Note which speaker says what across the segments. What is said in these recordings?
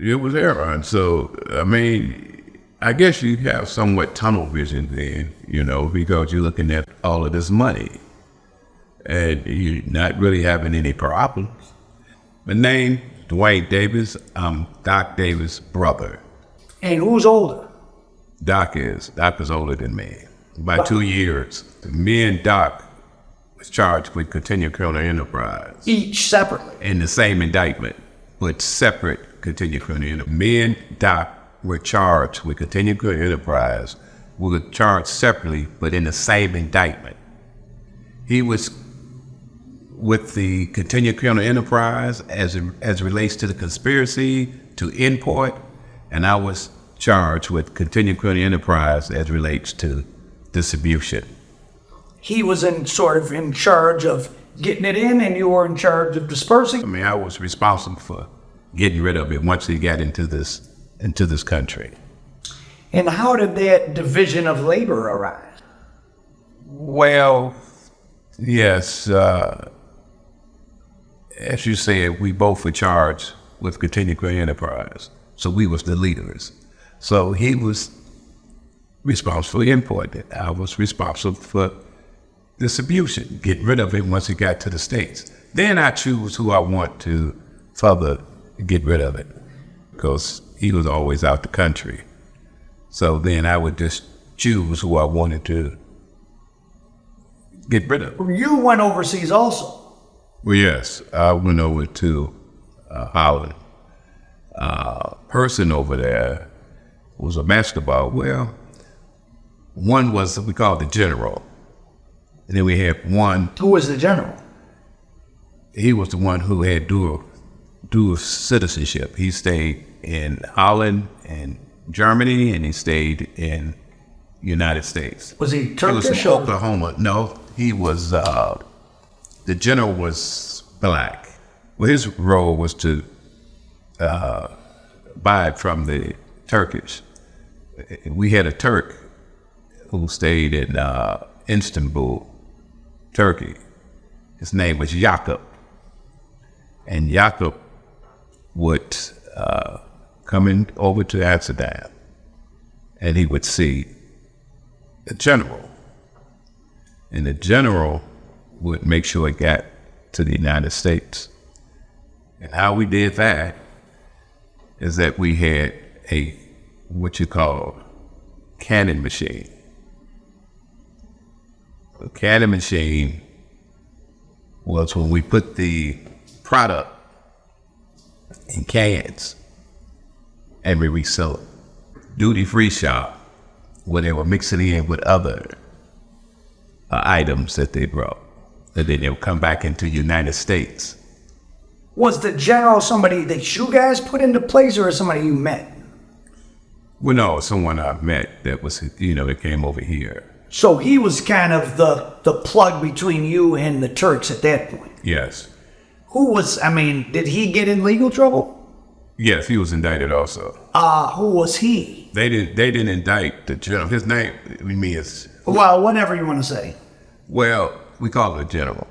Speaker 1: It was heroin. So, I mean, I guess you have somewhat tunnel vision then, because you're looking at all of this money and you're not really having any problems. My name, Duane Davis. I'm Doc Davis' brother.
Speaker 2: And who's older?
Speaker 1: Doc is older than me by 2 years. Me and Doc was charged with continued criminal enterprise.
Speaker 2: Each separately?
Speaker 1: In the same indictment, but separate continued criminal enterprise. Me and Doc were charged with continued criminal enterprise. We were charged separately, but in the same indictment. He was with the continued criminal enterprise as it relates to the conspiracy to import, and I was charged with continued criminal enterprise as relates to distribution.
Speaker 2: He was in charge of getting it in, and you were in charge of dispersing?
Speaker 1: I mean, I was responsible for getting rid of it once he got into this country.
Speaker 2: And how did that division of labor arise?
Speaker 1: Well, yes, as you said, we both were charged with continued criminal enterprise, so we was the leaders. So he was responsible for importing it. I was responsible for distribution, get rid of it once it got to the States. Then I choose who I want to further get rid of it, because he was always out the country. So then I would just choose who I wanted to get rid of.
Speaker 2: You went overseas also?
Speaker 1: Well, yes, I went over to Holland. Person over there was a basketball. Well, one was we called the general. And then we had one.
Speaker 2: Who was the general?
Speaker 1: He was the one who had dual citizenship. He stayed in Holland and Germany, and he stayed in United States.
Speaker 2: Was he Turkish?
Speaker 1: He was from Oklahoma. No, he was, the general was black. Well, his role was to buy it from the Turkish. We had a Turk who stayed in Istanbul, Turkey. His name was Jacob. And Jacob would come over to Amsterdam, and he would see the general. And the general would make sure it got to the United States. And how we did that is that we had what you call cannon machine. A cannon machine was when we put the product in cans and we resell it. Duty-free shop, where they were mixing it in with other items that they brought. And then they would come back into the United States.
Speaker 2: Was the general somebody that you guys put into place, or somebody you met?
Speaker 1: Well, no, someone I met that was, that came over here.
Speaker 2: So he was kind of the plug between you and the Turks at that point?
Speaker 1: Yes.
Speaker 2: Did he get in legal trouble?
Speaker 1: Yes, he was indicted also.
Speaker 2: Who was he?
Speaker 1: They didn't indict the general. His name, is...
Speaker 2: Well, whatever you want to say.
Speaker 1: Well, we call it a general.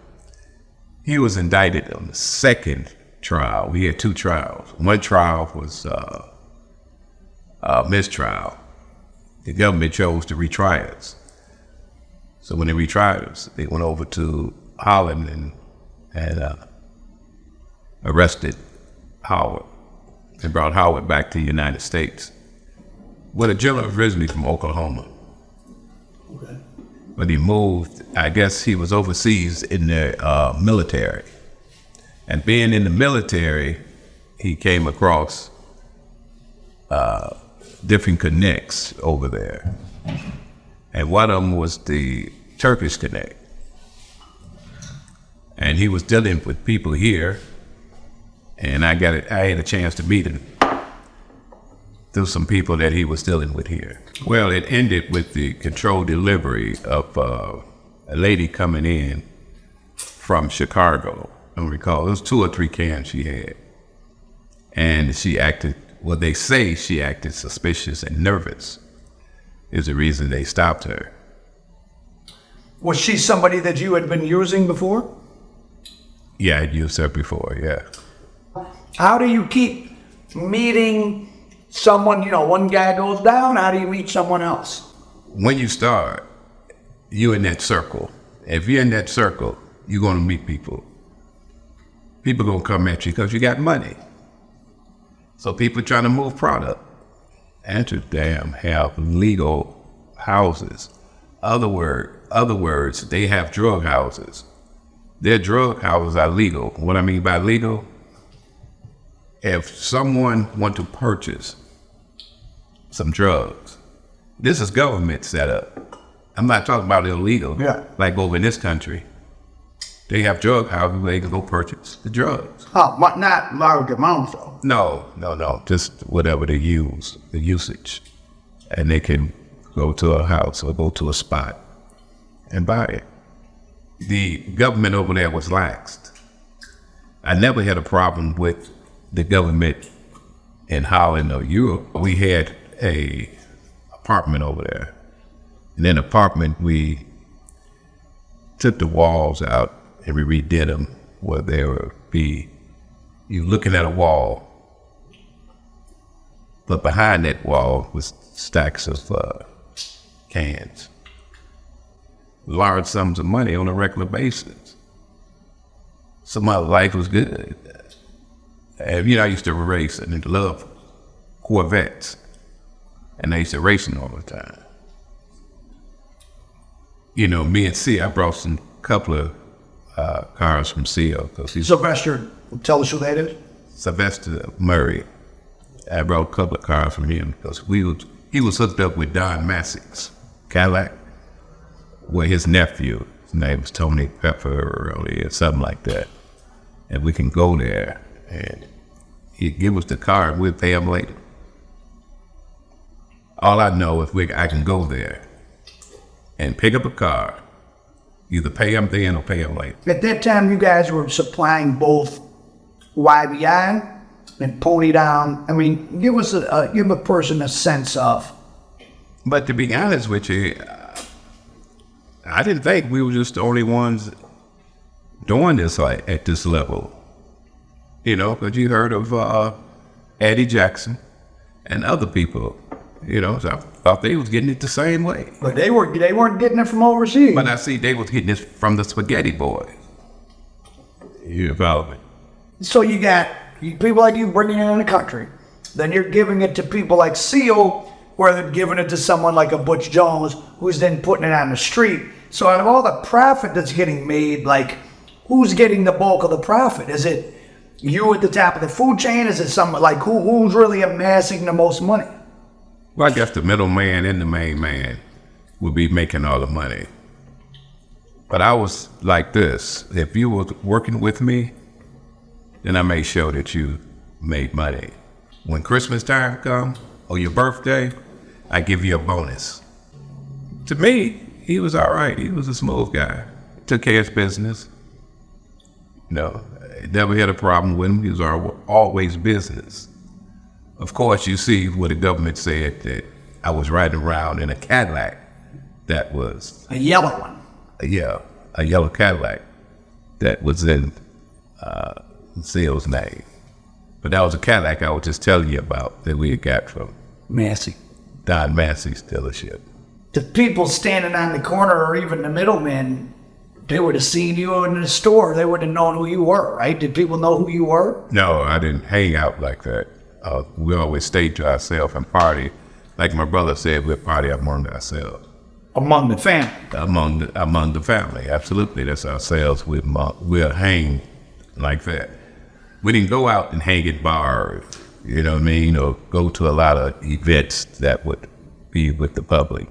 Speaker 1: He was indicted on the second trial. We had two trials. One trial was a mistrial. The government chose to retry us. So when they retried us, they went over to Holland and arrested Howard and brought Howard back to the United States. Well, the general was originally from Oklahoma. Okay. But he moved, I guess he was overseas in the military. And being in the military, he came across different connects over there. And one of them was the Turkish connect. And he was dealing with people here, and I had a chance to meet him through some people that he was dealing with here. Well, it ended with the controlled delivery of a lady coming in from Chicago. I don't recall, it was 2 or 3 cans she had. And she acted, well, they say she acted suspicious and nervous is the reason they stopped her.
Speaker 2: Was she somebody that you had been using before?
Speaker 1: Yeah, I'd used her before, yeah.
Speaker 2: How do you keep meeting someone, one guy goes down, how do you meet someone else?
Speaker 1: When you start, you're in that circle. If you're in that circle, you're going to meet people. People going to come at you because you got money. So people trying to move product. Amsterdam have legal houses. Other words, they have drug houses. Their drug houses are legal. What I mean by legal, if someone want to purchase some drugs, this is government set up. I'm not talking about illegal, like over in this country. They have drug houses where they can go purchase the drugs.
Speaker 2: Oh, but not large amounts though.
Speaker 1: No. Just whatever they use, the usage. And they can go to a house or go to a spot and buy it. The government over there was laxed. I never had a problem with the government in Holland or Europe. We had a apartment over there. In an apartment, we took the walls out and we redid them where there would be, you looking at a wall, but behind that wall was stacks of cans. Large sums of money on a regular basis. So my life was good. And, I used to race and love Corvettes. And I used to race them all the time. Me and C, I brought some couple of cars from CO.
Speaker 2: Sylvester, tell us who that is.
Speaker 1: Sylvester Murray. I brought a couple of cars from him because he was hooked up with Don Massey's Cadillac, where his nephew, his name was Tony Pepper or something like that. And we can go there and he'd give us the car and we'll pay him later. All I know is I can go there and pick up a car, either pay him then or pay him later.
Speaker 2: At that time, you guys were supplying both YBI and Pony Down. I mean, give a person a sense of.
Speaker 1: But to be honest with you, I didn't think we were just the only ones doing this at this level. Because you heard of Eddie Jackson and other people. So I thought they was getting it the same way.
Speaker 2: But they weren't getting it from overseas.
Speaker 1: But I see they was getting it from the Spaghetti Boys. You follow me?
Speaker 2: So you got people like you bringing it in the country. Then you're giving it to people like Seal, where they're giving it to someone like a Butch Jones, who's then putting it on the street. So out of all the profit that's getting made, who's getting the bulk of the profit? Is it you at the top of the food chain? Is it someone who's really amassing the most money?
Speaker 1: Well, I guess the middleman and the main man would be making all the money. But I was like this. If you were working with me, then I made sure that you made money. When Christmas time comes or your birthday, I give you a bonus. To me, he was all right. He was a smooth guy. Took care of his business. Never had a problem with him. He was always business. Of course, you see what the government said that I was riding around in a Cadillac that was...
Speaker 2: A yellow one.
Speaker 1: Yeah, a yellow Cadillac that was in Seal's name. But that was a Cadillac I was just telling you about that we had got from
Speaker 2: Massey.
Speaker 1: Don Massey's dealership.
Speaker 2: The people standing on the corner or even the middlemen, they would have seen you in the store. They would have known who you were, right? Did people know who you were?
Speaker 1: No, I didn't hang out like that. We always stayed to ourselves and party. Like my brother said, we'd party among ourselves.
Speaker 2: Among the family?
Speaker 1: Among the family, absolutely. That's ourselves. We'll hang like that. We didn't go out and hang at bars, you know what I mean, or go to a lot of events that would be with the public.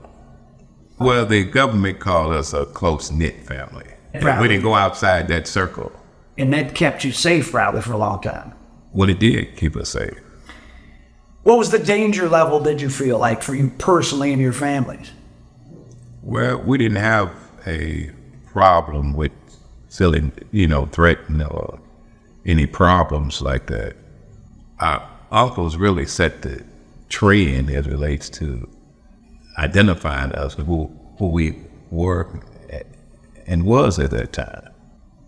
Speaker 1: Well, the government called us a close-knit family. Right. We didn't go outside that circle.
Speaker 2: And that kept you safe, probably, for a long time.
Speaker 1: Well, it did keep us safe.
Speaker 2: What was the danger level, did you feel like, for you personally and your families?
Speaker 1: Well, we didn't have a problem with feeling, threatened or any problems like that. Our uncles really set the trend as it relates to identifying us, who we were and was at that time.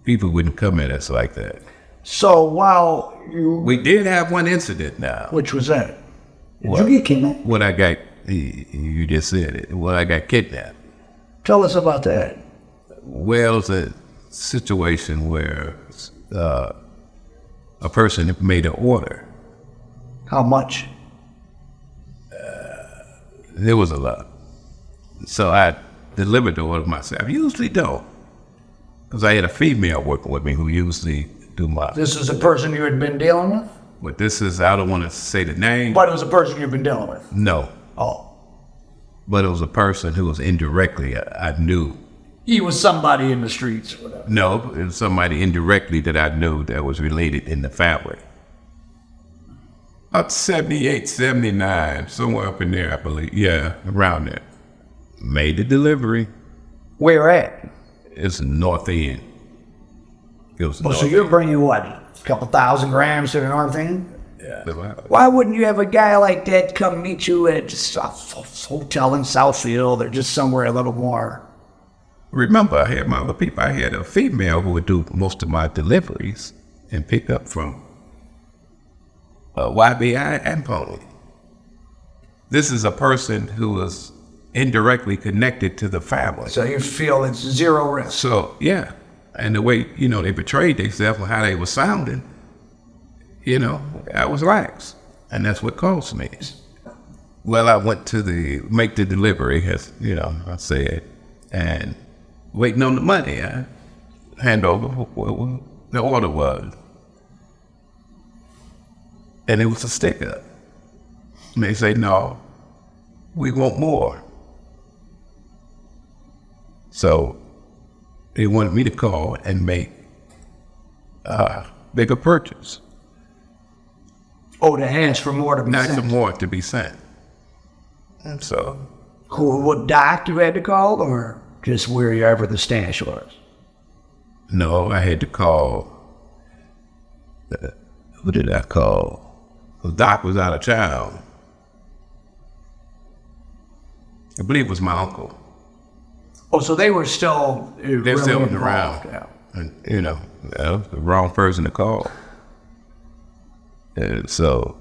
Speaker 1: People wouldn't come at us like that.
Speaker 2: So while you...
Speaker 1: We did have one incident now.
Speaker 2: Which was that? Did you get kidnapped?
Speaker 1: What I got, you just said it, when I got kidnapped.
Speaker 2: Tell us about that.
Speaker 1: Well, it's a situation where a person made an order.
Speaker 2: How much?
Speaker 1: There was a lot. So I delivered the order myself. I usually don't. Because I had a female working with me who usually do my...
Speaker 2: This is a person you had been dealing with?
Speaker 1: But this is, I don't want to say the name.
Speaker 2: But it was a person you've been dealing with?
Speaker 1: No.
Speaker 2: Oh.
Speaker 1: But it was a person who was indirectly, I knew.
Speaker 2: He was somebody in the streets or whatever?
Speaker 1: No, it was somebody indirectly that I knew that was related in the family. About 78, 79, somewhere up in there, I believe. Yeah, around there. Made the delivery.
Speaker 2: Where at?
Speaker 1: It's North End. It was
Speaker 2: So you're bringing what? A couple thousand grams to the North End?
Speaker 1: Yeah.
Speaker 2: Why wouldn't you have a guy like that come meet you at just a hotel in Southfield or just somewhere a little more?
Speaker 1: Remember, I had my other people. I had a female who would do most of my deliveries and pick up from YBI and Pony. This is a person who was indirectly connected to the family.
Speaker 2: So you feel it's zero risk?
Speaker 1: So, yeah. And the way, they portrayed themselves and how they were sounding, I was lax. And that's what caused me. Well, I went to make the delivery, as, I said, and waiting on the money. I hand over what the order was. And it was a sticker. And they say, no, we want more. So they wanted me to call and make a bigger purchase.
Speaker 2: Oh, to ask for more to be sent?
Speaker 1: Not some more to be sent. And so.
Speaker 2: What doc you had to call, or just wherever the stash was?
Speaker 1: No, I had to call. Who did I call? The doc was out of town. I believe it was my uncle.
Speaker 2: Oh, so they were still
Speaker 1: They're still around.
Speaker 2: Yeah.
Speaker 1: And, that was the wrong person to call. And so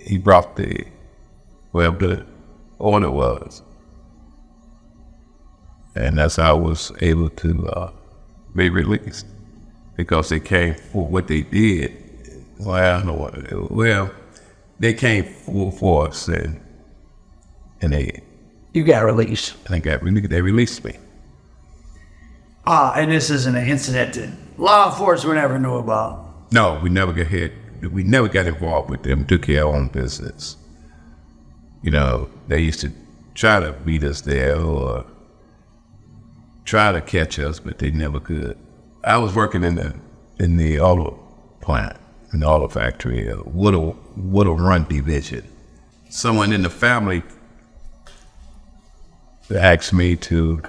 Speaker 1: he brought the order was. And that's how I was able to be released. Because they came for what they did. Well, I don't know what. Well, they came full force and they.
Speaker 2: You got released.
Speaker 1: I think they released me.
Speaker 2: And this isn't an incident that law enforcement ever knew about.
Speaker 1: No, we never got hit. We never got involved with them. Took care of our own business. They used to try to beat us there or try to catch us, but they never could. I was working in the auto plant, in the auto factory, Woodle Run division. Someone in the family asked me to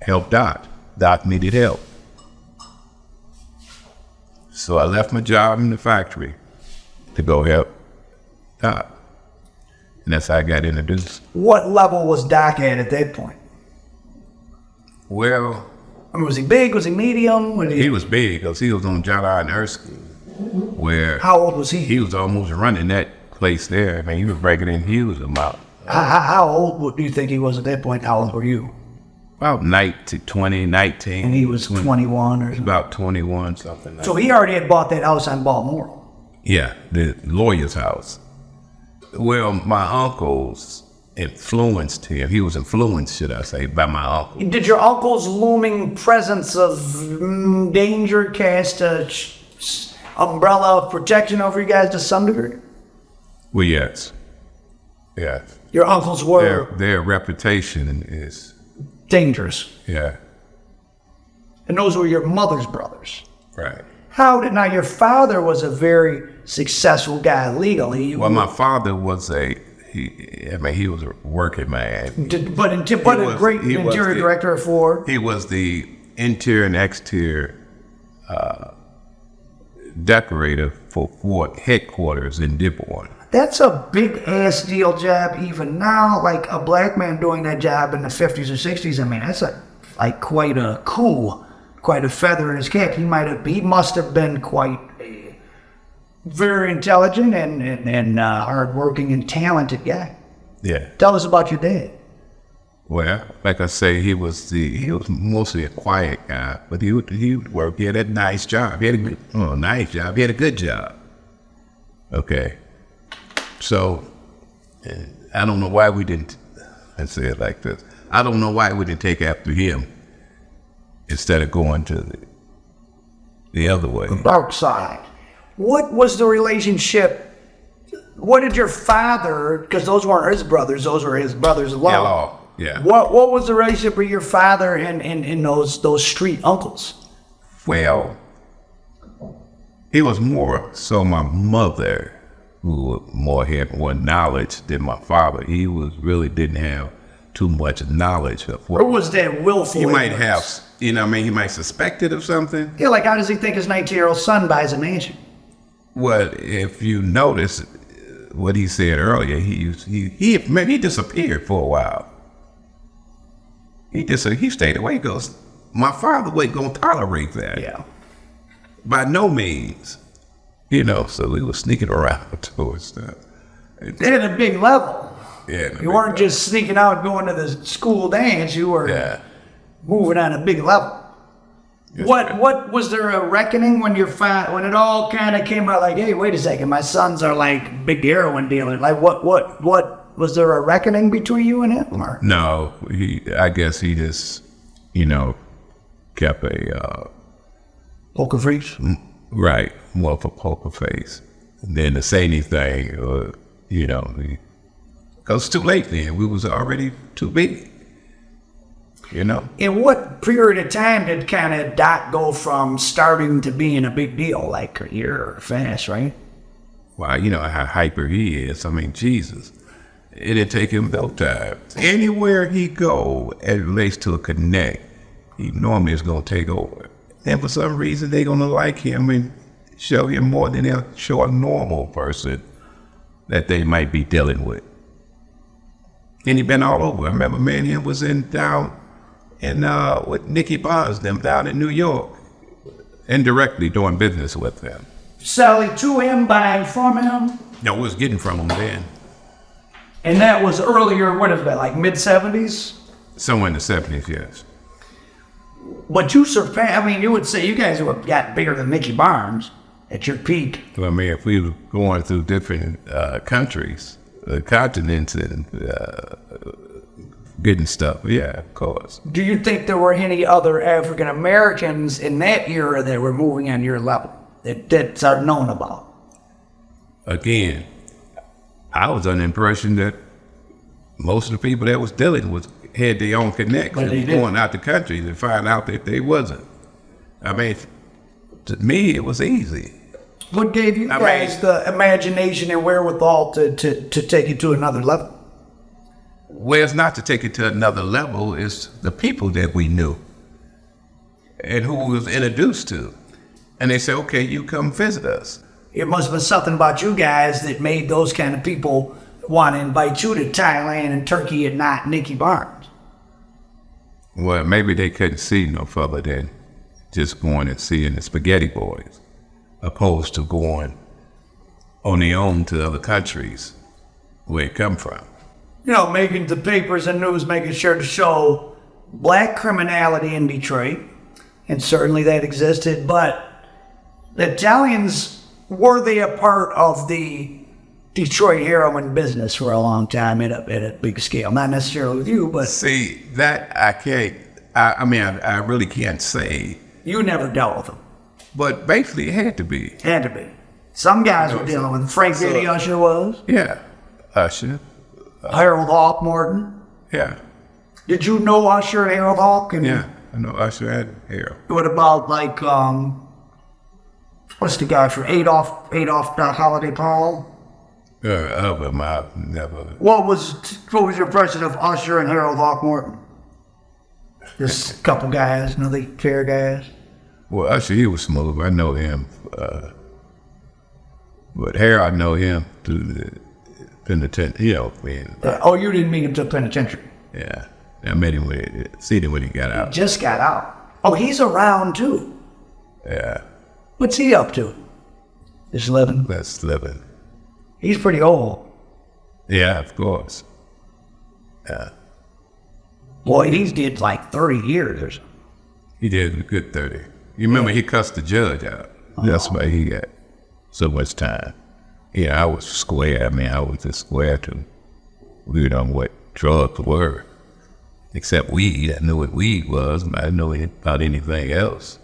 Speaker 1: help Doc. Doc needed help. So I left my job in the factory to go help Doc. And that's how I got introduced.
Speaker 2: What level was Doc at that point?
Speaker 1: Well,
Speaker 2: was he big? Was he medium?
Speaker 1: He was big because he was on John R. Nursky, where...
Speaker 2: How old was he?
Speaker 1: He was almost running that place there. I mean, he was breaking in huge amount.
Speaker 2: How old do you think he was at that point? How old were you?
Speaker 1: About 19.
Speaker 2: And he was 21 or something?
Speaker 1: About 21, something like that.
Speaker 2: So he already had bought that house on Baltimore?
Speaker 1: Yeah, the lawyer's house. Well, my uncles influenced him. He was influenced, should I say, by my uncle.
Speaker 2: Did your uncle's looming presence of danger cast a umbrella of protection over you guys to some degree?
Speaker 1: Well, yes. Yes.
Speaker 2: Your uncles were...
Speaker 1: Their reputation is...
Speaker 2: dangerous.
Speaker 1: Yeah.
Speaker 2: And those were your mother's brothers.
Speaker 1: Right.
Speaker 2: Now your father was a very successful guy legally.
Speaker 1: Well, my father was he was a working man.
Speaker 2: But a great interior director of Ford.
Speaker 1: He was the interior and exterior decorator for Ford headquarters in Dearborn.
Speaker 2: That's a big ass deal job even now. Like a black man doing that job in the 50s or 60s. I mean, that's quite a coup quite a feather in his cap. He must have been quite a very intelligent and hardworking and talented guy.
Speaker 1: Yeah.
Speaker 2: Tell us about your dad.
Speaker 1: Well, like I say, he was mostly a quiet guy, but he would work. He had a nice job. He had nice job. He had a good job. Okay. So, I don't know why we didn't, let's say it like this. I don't know why we didn't take after him instead of going to the other way.
Speaker 2: The dark side. What was the relationship? What did your father, because those weren't his brothers, those were his brothers-in-law.
Speaker 1: Yeah.
Speaker 2: What was the relationship with your father and those street uncles?
Speaker 1: Well, he was more so my mother, who had more knowledge than my father. He didn't have too much knowledge of what.
Speaker 2: Or was that willful?
Speaker 1: He might have, he might suspect it of something.
Speaker 2: Yeah, like how does he think his 19-year-old son buys a mansion?
Speaker 1: Well, if you notice what he said earlier, he disappeared for a while. He stayed away. He goes, my father wasn't going to tolerate that.
Speaker 2: Yeah.
Speaker 1: By no means. So we were sneaking around towards stuff.
Speaker 2: They had a big level.
Speaker 1: Yeah.
Speaker 2: You weren't just sneaking out going to the school dance. You were moving on a big level.
Speaker 1: Yes,
Speaker 2: What was there a reckoning when when it all kind of came out like, hey, wait a second, my sons are like big heroin dealers. Like what was there a reckoning between you and him? Or?
Speaker 1: No, I guess he just, kept a
Speaker 2: poker face?
Speaker 1: Right, more of a poker face. And then to say anything, because it's too late then. We was already too big.
Speaker 2: In what period of time did kind of Doc go from starting to being a big deal, like a year fast, right?
Speaker 1: Well, how hyper he is. I mean, Jesus. It didn't take him no time. Anywhere he go, it relates to a connect, he normally is going to take over. And for some reason, they're going to like him and show him more than they'll show a normal person that they might be dealing with. And he been all over. I remember me and him was down with Nicky Barnes, them down in New York, indirectly doing business with them.
Speaker 2: Selling to him, buying from him?
Speaker 1: No, we was getting from him then.
Speaker 2: And that was earlier, what is that, like mid-70s?
Speaker 1: Somewhere in the 70s, yes.
Speaker 2: But you surpassed, you would say you guys would have got bigger than Nicky Barnes at your peak.
Speaker 1: Well, if we were going through different countries, continents, and getting stuff, yeah, of course.
Speaker 2: Do you think there were any other African Americans in that era that were moving on your level that are known about?
Speaker 1: Again, I was under the impression that most of the people that was dealing with had their own connections going out the country to find out that they wasn't. To me, it was easy.
Speaker 2: What gave you guys the imagination and wherewithal to take it to another level?
Speaker 1: Well, it's not to take it to another level. It's the people that we knew and who we was introduced to. And they said, okay, you come visit us.
Speaker 2: It must have been something about you guys that made those kind of people want to invite you to Thailand and Turkey and not Nicky Barnes.
Speaker 1: Well, maybe they couldn't see no further than just going and seeing the Spaghetti Boys, opposed to going on their own to other countries where it come from.
Speaker 2: Making the papers and news, making sure to show black criminality in Detroit, and certainly that existed, but the Italians, were they a part of the Detroit heroin business for a long time at a big scale? Not necessarily with you, but...
Speaker 1: See, that I can't, I really can't say.
Speaker 2: You never dealt with them.
Speaker 1: But basically it had to be.
Speaker 2: Had to be. Some guys were dealing with them. Frank Diddy Usher was.
Speaker 1: Yeah, Usher.
Speaker 2: Harold Hawk Morton.
Speaker 1: Yeah.
Speaker 2: Did you know Usher and Harold Hawk?
Speaker 1: Yeah, I know Usher and Harold.
Speaker 2: What about what's the guy from Adolph Holiday Powell?
Speaker 1: Of him, I've never.
Speaker 2: What was your impression of Usher and Harold Hawk Morton? Just a couple guys, another fair guys.
Speaker 1: Well, Usher, he was smooth. I know him. But Harold, I know him through the penitentiary.
Speaker 2: You didn't meet him to the penitentiary?
Speaker 1: Yeah, I met him seen him when he got out.
Speaker 2: He just got out. Oh, he's around too.
Speaker 1: Yeah,
Speaker 2: What's he up to? Just living.
Speaker 1: that's living.
Speaker 2: He's pretty old.
Speaker 1: Yeah, of course. Yeah,
Speaker 2: Boy, he did like 30 years or something.
Speaker 1: he did a good 30. You remember he cussed the judge out. That's why he got so much time. Yeah, I was square. I mean, I was just square to we don't know what drugs were, except weed. I knew what weed was, but I didn't know about anything else.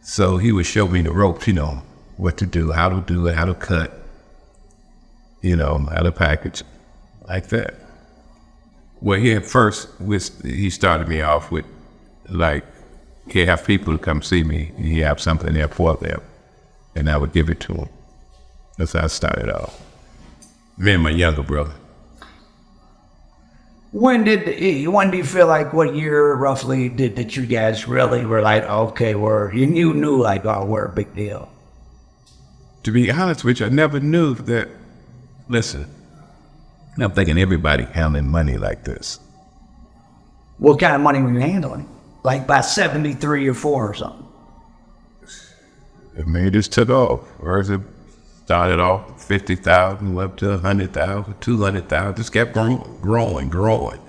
Speaker 1: So he would show me the ropes, what to do it, how to cut, how to package, like that. Well, he started me off with, like, he'd have people come see me, and he'd have something there for them, and I would give it to them. That's how I started off. Me and my younger brother.
Speaker 2: When do you feel like, what year roughly did you guys really were like, okay, you knew like, oh, we're a big deal?
Speaker 1: To be honest with you, I never knew that, listen, I'm thinking everybody handling money like this.
Speaker 2: What kind of money were you handling? Like by 73 or 4 or something?
Speaker 1: I mean, it just took off. First it started off 50,000, up to 100,000, 200,000, just kept growing.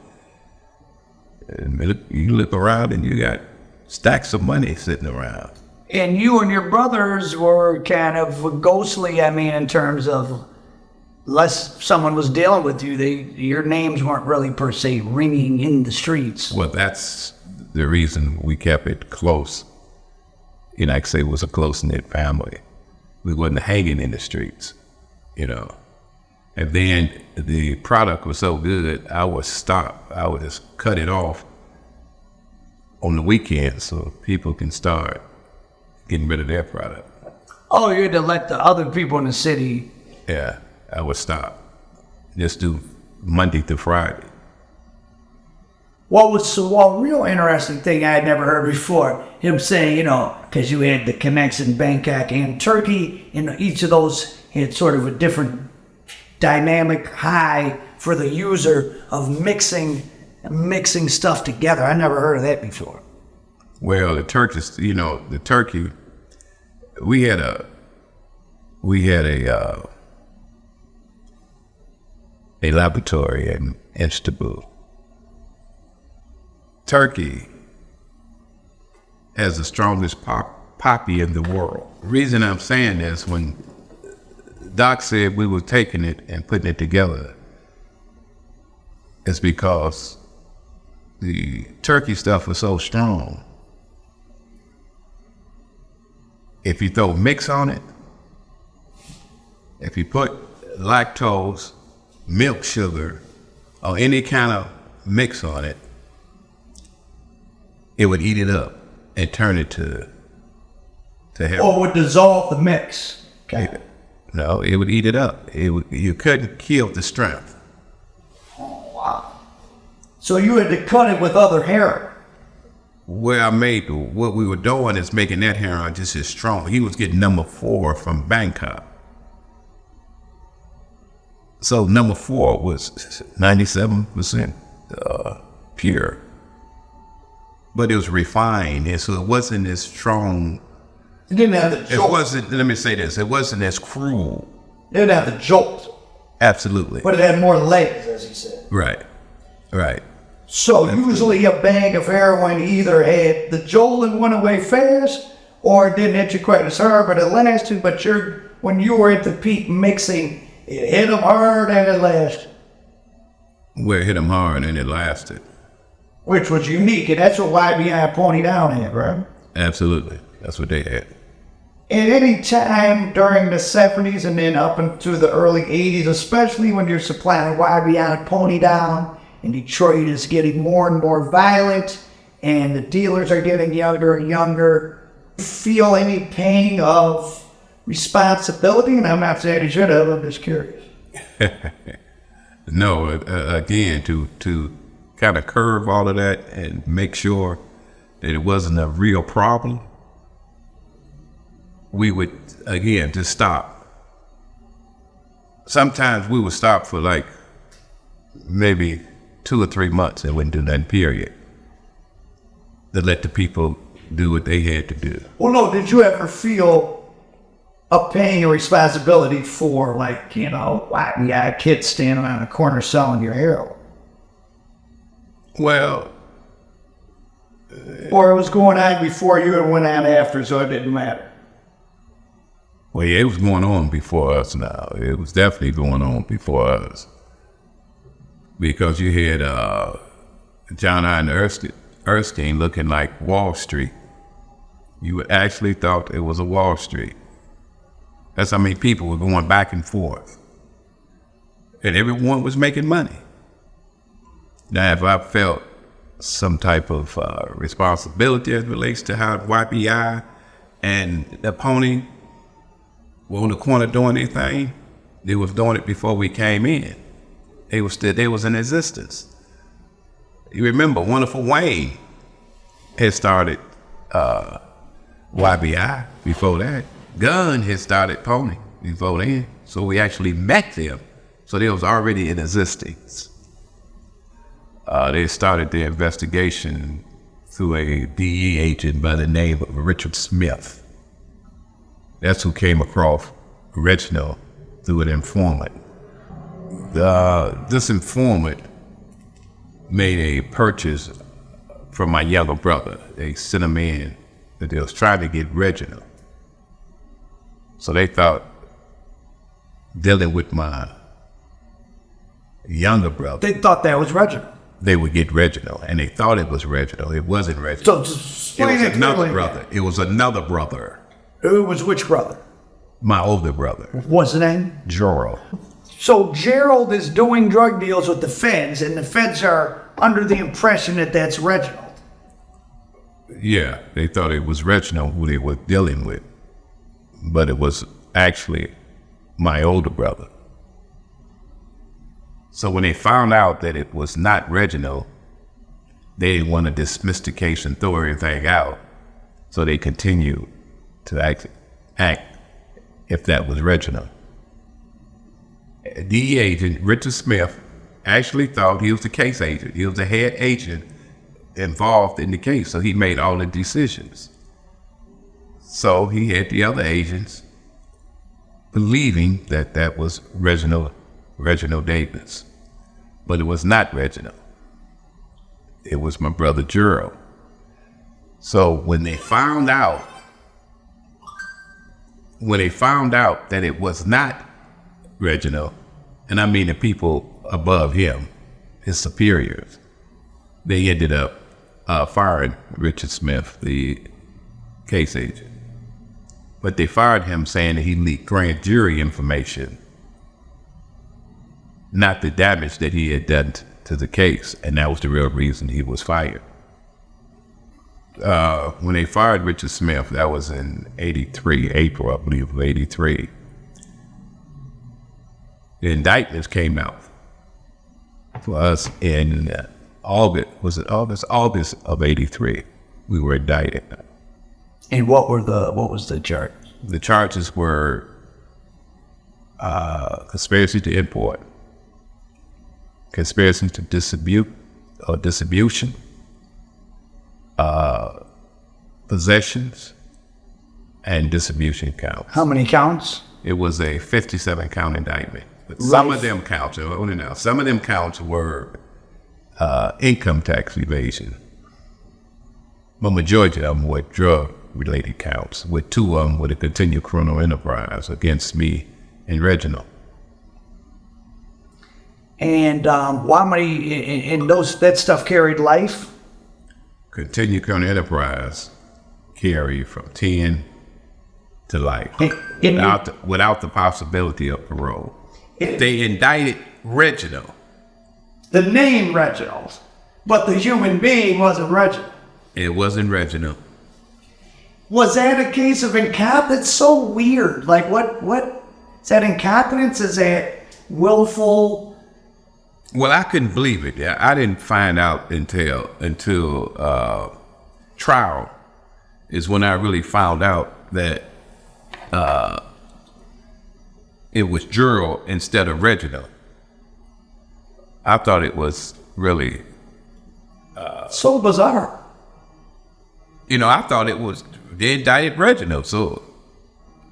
Speaker 1: And you look around and you got stacks of money sitting around.
Speaker 2: And you and your brothers were kind of ghostly, I mean, in terms of, unless someone was dealing with you, your names weren't really per se ringing in the streets.
Speaker 1: Well, that's the reason we kept it close. Like I say, it was a close-knit family. We wasn't hanging in the streets, And then the product was so good, I would stop. I would just cut it off on the weekends so people can start getting rid of their product.
Speaker 2: Oh, you had to let the other people in the city.
Speaker 1: Yeah, I would stop. Just do Monday to Friday.
Speaker 2: What was one real interesting thing I had never heard before, him saying, because you had the connects in Bangkok and Turkey, and each of those had sort of a different dynamic high for the user of mixing stuff together. I never heard of that before.
Speaker 1: Well, the turkey, we had a laboratory in Istanbul. Turkey has the strongest poppy in the world. The reason I'm saying this, when Doc said we were taking it and putting it together, is because the turkey stuff was so strong. If you throw mix on it, if you put lactose, milk sugar, or any kind of mix on it, it would eat it up and turn it to heroin.
Speaker 2: Or would dissolve the mix. Okay.
Speaker 1: No, it would eat it up. You couldn't kill the strength.
Speaker 2: Oh, wow. So you had to cut it with other heroin.
Speaker 1: What we were doing is making that heroin just as strong. He was getting number 4 from Bangkok. So number 4 was 97% pure. But it was refined, and so it wasn't as strong.
Speaker 2: It didn't have the jolt.
Speaker 1: Let me say this, it wasn't as cruel.
Speaker 2: It didn't have the jolt.
Speaker 1: Absolutely.
Speaker 2: But it had more legs, as he said.
Speaker 1: Right.
Speaker 2: So usually a bag of heroin either had the jolt and went away fast, or it didn't hit you quite as hard, but it lasted. But when you were at the peak mixing, it hit them hard and it lasted.
Speaker 1: Well, it hit them hard and it lasted.
Speaker 2: Which was unique, and that's what YBI Pony Down had, right?
Speaker 1: Absolutely. That's what they had.
Speaker 2: At any time during the 70s and then up into the early 80s, especially when you're supplying YBI Pony Down, and Detroit is getting more and more violent, and the dealers are getting younger and younger, feel any pang of responsibility? And I'm not saying you should have, I'm just curious.
Speaker 1: No, again, to kind of curve all of that and make sure that it wasn't a real problem, we would, again, just stop. Sometimes we would stop for like maybe 2 or 3 months and wouldn't do nothing, period. to let the people do what they had to do.
Speaker 2: Well, no, did you ever feel a pain or responsibility for, like, you know, a kid standing on a corner selling your heroin?
Speaker 1: Well,
Speaker 2: or it was going on before you and went on after, so it didn't matter?
Speaker 1: Well, yeah, it was going on before us now. It was definitely going on before us. Because you had John I. Erskine looking like Wall Street. You actually thought it was a Wall Street. That's how many people were going back and forth. And everyone was making money. Now, if I felt some type of responsibility as it relates to how YPI and the pony were on the corner doing their thing, they was doing it before we came in. They was in existence. You remember, Wonderful Wayne had started YBI before that. Gunn had started Pony before then. So we actually met them. So they was already in existence. They started their investigation through a DE agent by the name of Richard Smith. That's who came across Reginald through an informant. This informant made a purchase from my younger brother. They sent him in that they was trying to get Reginald. So they thought dealing with my younger brother,
Speaker 2: They thought that was Reginald.
Speaker 1: they would get Reginald, and they thought it was Reginald. It wasn't
Speaker 2: So
Speaker 1: Reginald.
Speaker 2: just
Speaker 1: It was
Speaker 2: explain it
Speaker 1: another
Speaker 2: clearly.
Speaker 1: brother. It was another brother.
Speaker 2: It was which brother?
Speaker 1: My older brother,
Speaker 2: What's the name?
Speaker 1: Jorrell.
Speaker 2: So Gerald is doing drug deals with the feds, and the feds are under the impression that that's Reginald.
Speaker 1: Yeah, they thought it was Reginald who they were dealing with, but it was actually my older brother. So when they found out that it was not Reginald, they didn't want to dismiss the case and throw everything out. So they continued to act if that was Reginald. DE agent Richard Smith actually thought he was the case agent. He was the head agent involved in the case, so he made all the decisions. So he had the other agents believing that that was Reginald Davis. But it was not Reginald. It was my brother Gerald. So when they found out that it was not Reginald, and I mean the people above him, his superiors, they ended up firing Richard Smith, the case agent. But they fired him saying that he leaked grand jury information, not the damage that he had done to the case, and that was the real reason he was fired. When they fired Richard Smith, that was in '83, April, I believe, of '83. The indictments came out for us in August. Was it August? August of '83. We were indicted.
Speaker 2: And what was the charge?
Speaker 1: The charges were conspiracy to import, conspiracy to distribution, possessions, and distribution counts.
Speaker 2: How many counts?
Speaker 1: It was a 57-count indictment. But some of them counts, some of them counts were income tax evasion. But majority of them were drug-related counts, with 2 of them with a continued criminal enterprise against me and Reginald.
Speaker 2: And how many? And that stuff carried life.
Speaker 1: Continued criminal enterprise carry from 10 to life, without the possibility of parole. They indicted Reginald.
Speaker 2: The name Reginald, but the human being wasn't Reginald.
Speaker 1: It wasn't Reginald.
Speaker 2: Was that a case of incompetence? So weird. Like what? Is that incompetence? Is that willful?
Speaker 1: Well, I couldn't believe it. I didn't find out until trial is when I really found out that it was Gerald instead of Reginald. I thought it was really
Speaker 2: So bizarre.
Speaker 1: I thought they indicted Reginald, so,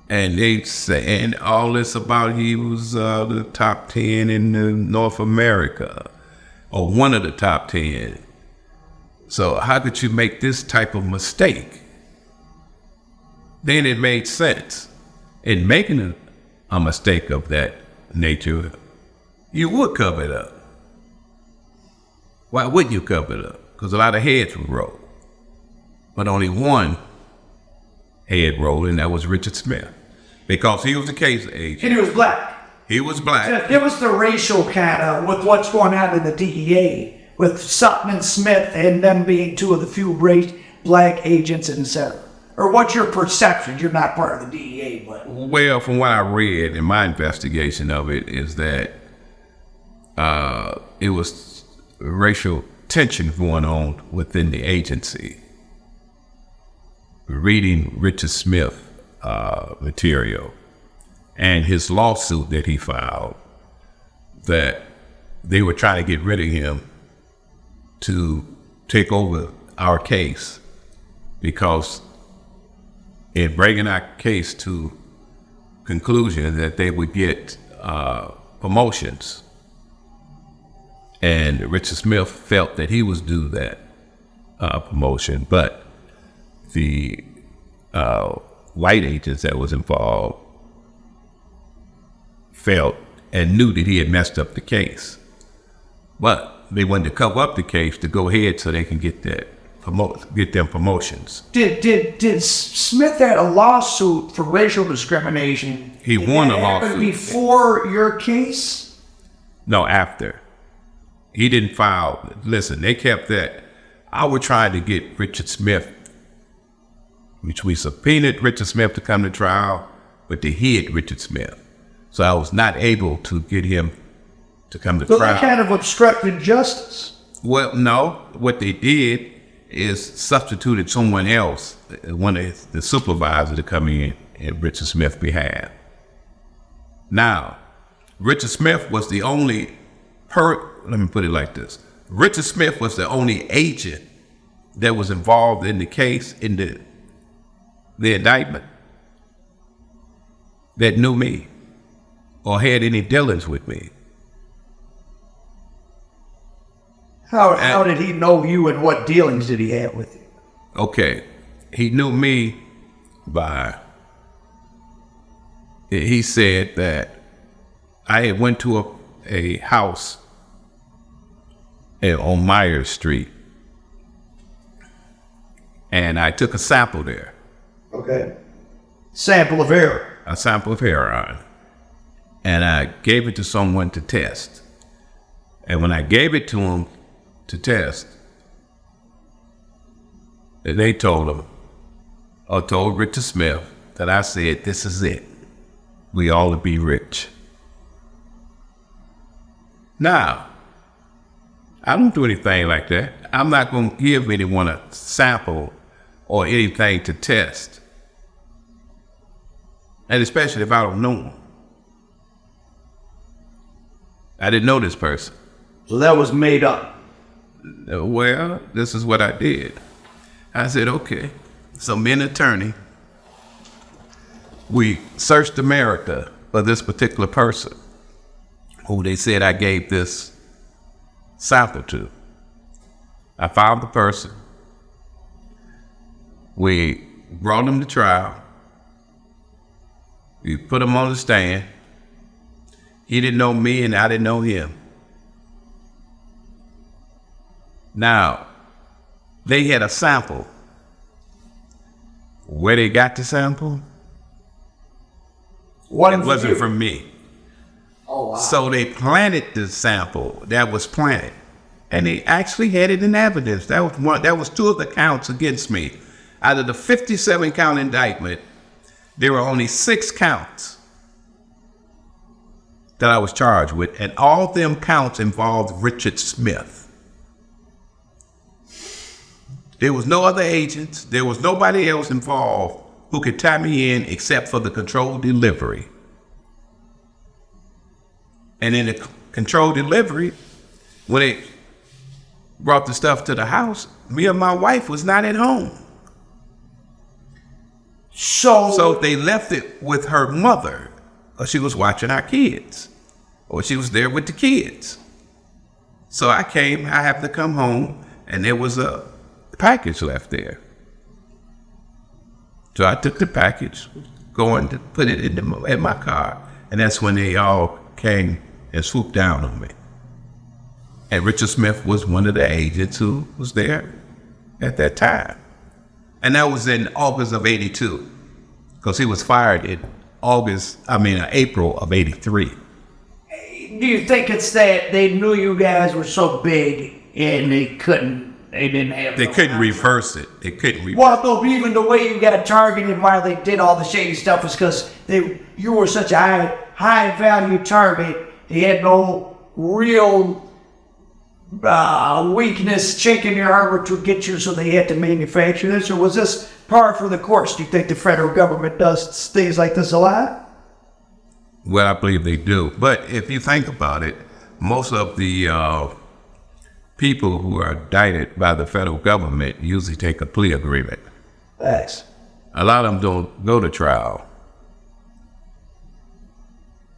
Speaker 1: and they saying all this about he was the top 10 in North America, or one of the top 10. So how could you make this type of mistake? Then it made sense. In making a mistake of that nature, you would cover it up. Why wouldn't you cover it up? Because a lot of heads would roll. But only one head rolled, and that was Richard Smith. Because he was the case agent.
Speaker 2: And he was black.
Speaker 1: He was black.
Speaker 2: It was the racial kind of with what's going on in the DEA, with Sutton and Smith and them being two of the few black agents, etc. Or what's your perception? You're not part of the DEA, but...
Speaker 1: Well, from what I read in my investigation of it is that it was racial tension going on within the agency. Reading Richard Smith material and his lawsuit that he filed, that they were trying to get rid of him to take over our case, because in bringing our case to conclusion that they would get promotions. And Richard Smith felt that he was due that promotion, but the white agents that was involved felt and knew that he had messed up the case. But they wanted to cover up the case to go ahead so they can get them promotions.
Speaker 2: Did Smith had a lawsuit for racial discrimination?
Speaker 1: He won a lawsuit.
Speaker 2: Before your case?
Speaker 1: No, after. He didn't file. Listen, they kept that. I was trying to get Richard Smith, which we subpoenaed Richard Smith to come to trial, but they hid Richard Smith. So I was not able to get him to come to trial. So
Speaker 2: that kind of obstructed justice.
Speaker 1: Well, no. What they did is substituted someone else, one of the supervisors, to come in Richard Smith's behalf. Now, Richard Smith was the only let me put it like this. Richard Smith was the only agent that was involved in the case, in the indictment, that knew me or had any dealings with me.
Speaker 2: How did he know you, and what dealings did he have with you?
Speaker 1: Okay, he knew me by, he said that I had went to a house on Myers Street, and I took a sample there.
Speaker 2: Okay. Sample of heroin.
Speaker 1: A sample of heroin. And I gave it to someone to test. And when I gave it to him to test, they told him, or told Richard Smith, that I said, this is it. We all to be rich. Now, I don't do anything like that. I'm not going to give anyone a sample or anything to test. And especially if I don't know them. I didn't know this person.
Speaker 2: So that was made up.
Speaker 1: Well, this is what I did. I said, okay, so me and attorney, we searched America for this particular person who they said I gave this sample to. I found the person. We brought him to trial. We put him on the stand. He didn't know me and I didn't know him. Now, they had a sample. Where they got the sample? It wasn't from me.
Speaker 2: Oh, wow.
Speaker 1: So they planted the sample that was planted. And they actually had it in evidence. That was two of the counts against me. Out of the 57 count indictment, there were only 6 counts that I was charged with, and all them counts involved Richard Smith. There was no other agents. There was nobody else involved who could tie me in except for the controlled delivery. And in the controlled delivery, when they brought the stuff to the house, me and my wife was not at home. So they left it with her mother, or she was watching our kids, or she was there with the kids. So I happened to come home, and there was a package left there. So I took the package, going to put it in my car, and that's when they all came and swooped down on me. And Richard Smith was one of the agents who was there at that time. And that was in August of 82, because he was fired in April of 83.
Speaker 2: Do you think it's that they knew you guys were so big and they couldn't
Speaker 1: reverse it. They couldn't reverse it.
Speaker 2: Well, no, even the way you got targeted while they did all the shady stuff was because you were such a high value target. They had no real weakness, chink in your armor to get you, so they had to manufacture this. Or was this par for the course? Do you think the federal government does things like this a lot?
Speaker 1: Well, I believe they do. But if you think about it, most of the people who are indicted by the federal government usually take a plea agreement.
Speaker 2: Thanks.
Speaker 1: A lot of them don't go to trial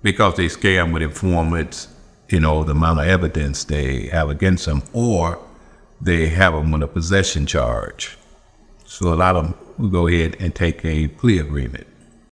Speaker 1: because they scare them with informants, the amount of evidence they have against them, or they have them on a possession charge. So a lot of them will go ahead and take a plea agreement.